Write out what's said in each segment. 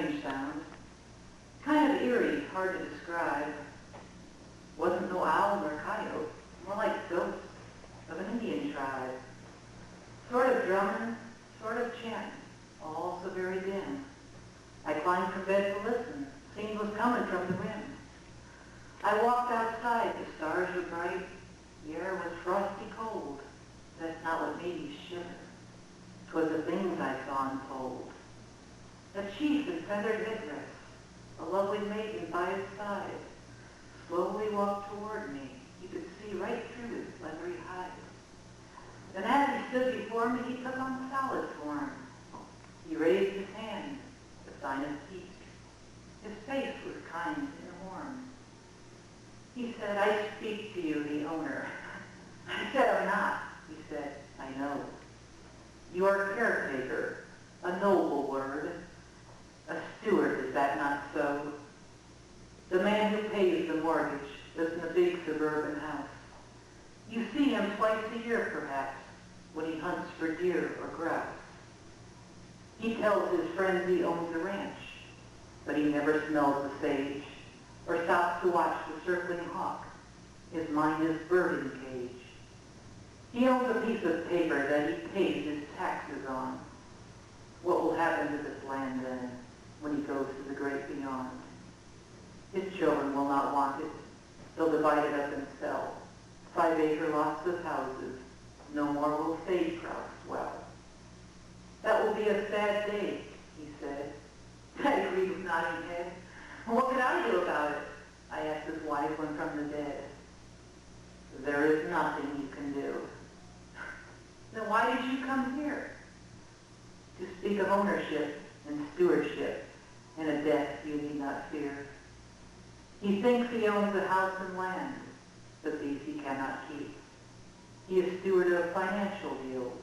strange sound. Kind of eerie, hard to describe. Wasn't no owl or coyote, more like ghosts of an Indian tribe. Sort of drumming, sort of chanting, all so very dim. I climbed from bed to listen, seemed was coming from the wind. I walked outside, the stars were bright, the air was frosty cold. That's not what made me shiver. 'Twas the things I saw and told. A chief in feathered headdress, a lovely maiden by his side, slowly walked toward me. You could see right through his leathery hide. Then as he stood before me, he took on solid form. He raised his hand, a sign of peace. His face was kind and warm. He said, "I speak to you, the owner." I said, "I'm not." He said, "I know. You are caretaker, a noble word. A steward, is that not so? The man who pays the mortgage lives in a big suburban house. You see him twice a year, perhaps, when he hunts for deer or grouse. He tells his friends he owns a ranch, but he never smells the sage or stops to watch the circling hawk. His mind is birding cage. He owns a piece of paper that he pays his taxes on. What will happen to this land then when he goes to the great beyond? His children will not want it. They'll divide it up and sell. 5-acre lots of houses. No more will sage grouse swell. That will be a sad day," he said. I agreed with nodding head. "What could I do about it?" I asked his wife when from the dead. "There is nothing you can do." "Then why did you come here?" "To speak of ownership and stewardship and a death you need not fear. He thinks he owns a house and land, but these he cannot keep. He is steward of financial deals,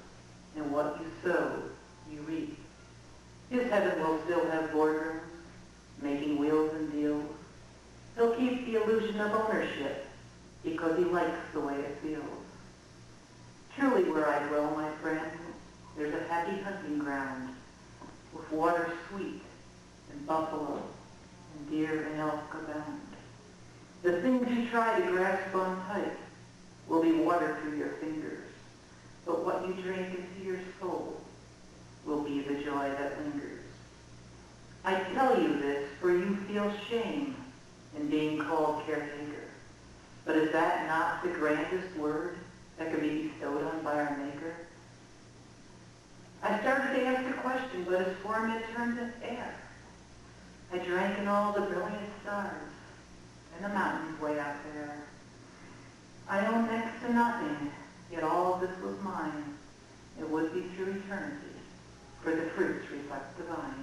and what you sow, you reap. His heaven will still have boardrooms, making wheels and deals. He'll keep the illusion of ownership because he likes the way it feels. Truly where I dwell, my friend, there's a happy hunting ground, with water sweet, and buffalo, and deer and elk abound. The things you try to grasp on tight will be water through your fingers, but what you drink into your soul will be the joy that lingers. I tell you this, for you feel shame in being called caretaker. But is that not the grandest word that can be bestowed on by our Maker? I started to ask a question, but his form had turned to air. I drank in all the brilliant stars and the mountains way out there. I own next to nothing, yet all of this was mine. It would be through eternity, for the fruits reflect the vine.